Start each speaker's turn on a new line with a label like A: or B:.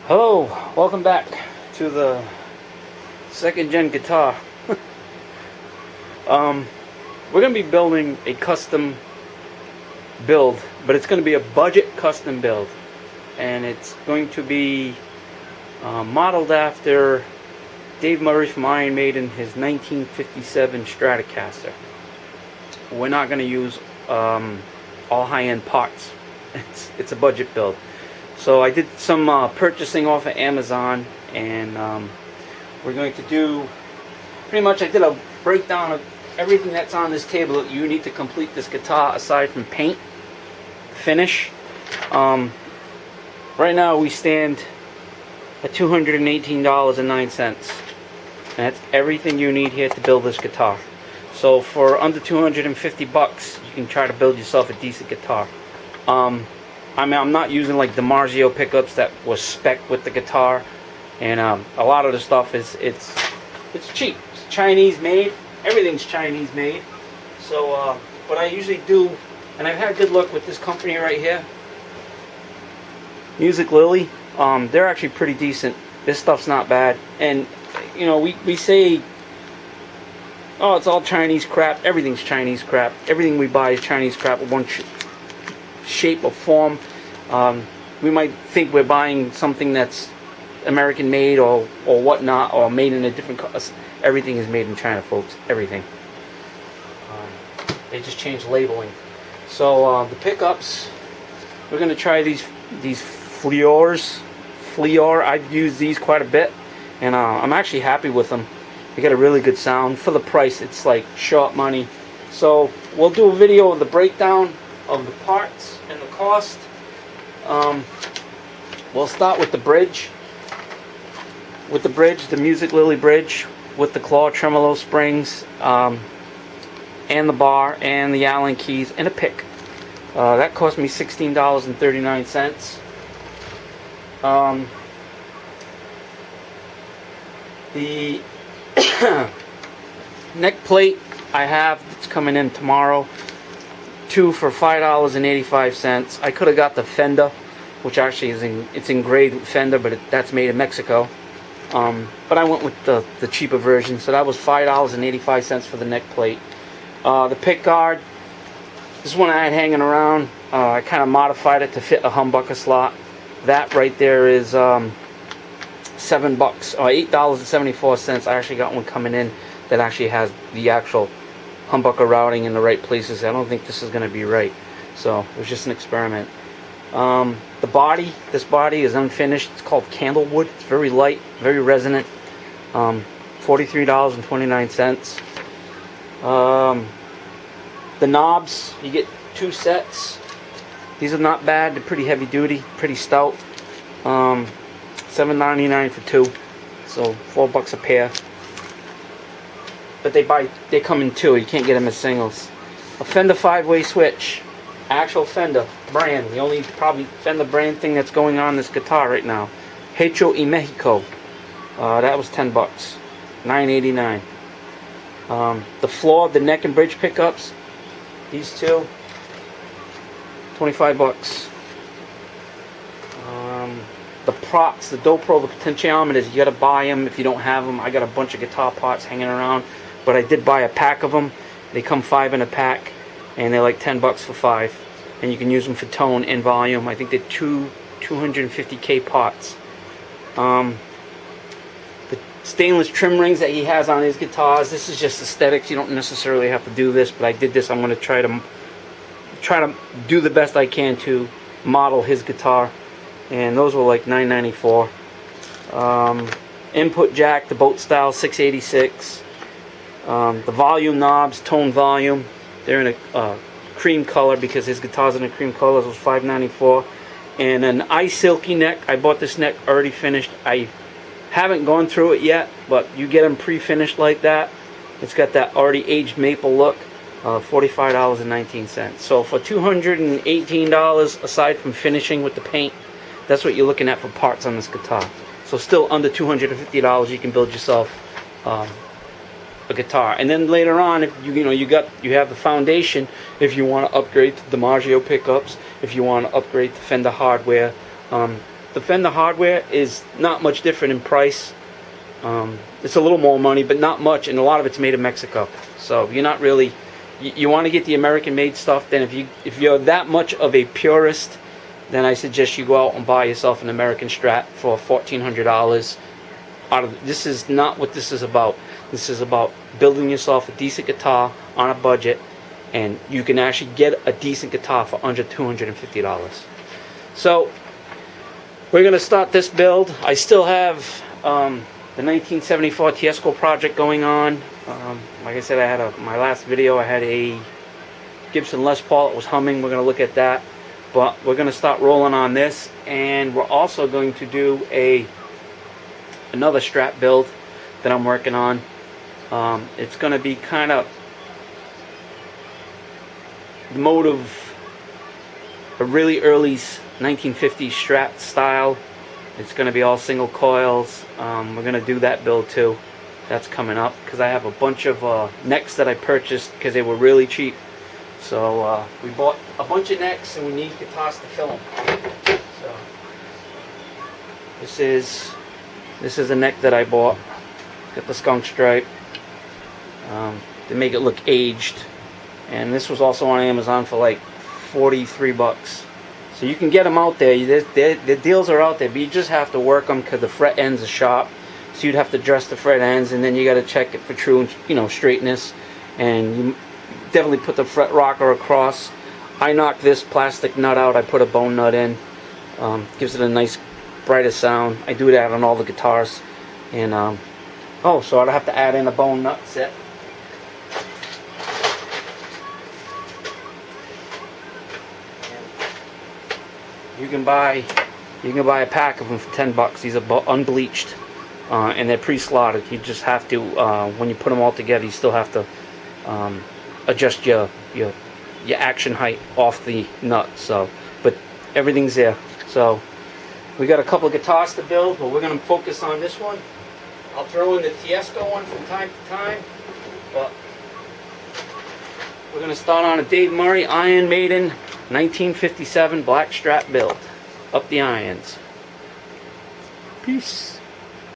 A: Hello, welcome back to the second gen guitar. We're going to be building a custom build, but it's going to be a budget custom build, and it's going to be modeled after Dave Murray from Iron Maiden, his 1957 Stratocaster. We're not going to use all high-end parts. It's a budget build. So I did some purchasing off of Amazon, and we're going to do pretty much, I did a breakdown of everything that's on this table that you need to complete this guitar aside from paint, finish. Right now we stand at $218.09, and that's everything you need here to build this guitar. So for under 250 bucks, you can try to build yourself a decent guitar. I'm not using like DiMarzio pickups that was spec with the guitar, and a lot of the stuff it's cheap. It's Chinese made. Everything's Chinese made. So what I usually do, and I've had good luck with this company right here, Music Lily. They're actually pretty decent. This stuff's not bad. And you know, we say, oh, it's all Chinese crap. Everything's Chinese crap. Everything we buy is Chinese crap with one shape or form. We might think we're buying something that's American made or whatnot, or made in a different everything is made in China, folks. Everything. They just changed labeling. So the pickups, we're going to try these Fleor. I've used these quite a bit, and I'm actually happy with them. They get a really good sound. For the price, it's like sharp money. So we'll do a video of the breakdown of the parts and the cost. We'll start with the bridge. With the bridge, the Music Lily bridge, with the claw tremolo springs, and the bar, and the Allen keys, and a pick. That cost me $16.39. The neck plate I have, it's coming in tomorrow. Two for $5.85. I could have got the Fender, which actually it's engraved with Fender, but that's made in Mexico. But I went with the cheaper version, so that was $5.85 for the neck plate. The pick guard, this one I had hanging around. I kind of modified it to fit a humbucker slot. That right there is $7 or $8.74. I actually got one coming in that actually has the actual humbucker routing in the right places. I don't think this is going to be right, so it was just an experiment. The body, this body is unfinished. It's called Candlewood. It's very light, very resonant. $43.29. The knobs, you get two sets. These are not bad. They're pretty heavy duty, pretty stout. $7.99 for two, so $4 a pair. But they come in two. You can't get them as singles. A Fender 5-way switch, actual Fender brand. The only probably Fender brand thing that's going on this guitar right now. Hecho y Mexico. That was $10. $9.89. The floor, the neck and bridge pickups. These two. $25. The props, the Dobro, the potentiometers, you gotta buy them if you don't have them. I got a bunch of guitar parts hanging around, but I did buy a pack of them. They come 5 in a pack, and they're like $10 for 5, and you can use them for tone and volume. I think they're 250K parts. The stainless trim rings that he has on his guitars, this is just aesthetics. You don't necessarily have to do this, but I did this. I'm going to try to do the best I can to model his guitar. And those were like $9.94. Input jack, the boat style 686. The volume knobs, tone volume, they're in a cream color because his guitar's in a cream color. It was $5.94. And an iSilky neck. I bought this neck already finished. I haven't gone through it yet, but you get them pre-finished like that. It's got that already aged maple look. $45.19. So for $218, aside from finishing with the paint, that's what you're looking at for parts on this guitar. So still under $250, you can build yourself a guitar. And then later on, if you have the foundation. If you want to upgrade to DiMarzio pickups, if you want to upgrade to Fender hardware, the Fender hardware is not much different in price. It's a little more money, but not much, and a lot of it's made in Mexico. So you're not really, you want to get the American-made stuff. Then if you're that much of a purist, then I suggest you go out and buy yourself an American Strat for $1,400. This is not what this is about. This is about building yourself a decent guitar on a budget, and you can actually get a decent guitar for under $250. So we're going to start this build. I still have the 1974 Teisco project going on. Like I said, I had my last video, I had a Gibson Les Paul. It was humming. We're going to look at that. But we're going to start rolling on this, and we're also going to do another Strat build that I'm working on. It's going to be kind of the mode of a really early 1950s Strat style. It's going to be all single coils. We're going to do that build too. That's coming up because I have a bunch of necks that I purchased because they were really cheap. So we bought a bunch of necks and we need guitars to fill them. So this is a neck that I bought. Got the skunk stripe to make it look aged, and this was also on Amazon for like 43 bucks. So you can get them out there. The deals are out there, but you just have to work them because the fret ends are sharp. So you'd have to dress the fret ends, and then you got to check it for true, straightness. And you definitely put the fret rocker across. I knocked this plastic nut out. I put a bone nut in. Gives it a nice brighter sound. I do that on all the guitars. And so I'd have to add in a bone nut set. You can buy a pack of them for 10 bucks. These are unbleached, and they're pre-slotted. You just have to, when you put them all together, you still have to adjust your action height off the nut. So, but everything's there. So we got a couple of guitars to build, but we're going to focus on this one. I'll throw in the Teisco one from time to time, but we're going to start on a Dave Murray Iron Maiden 1957 Black Strat build. Up the irons. Peace.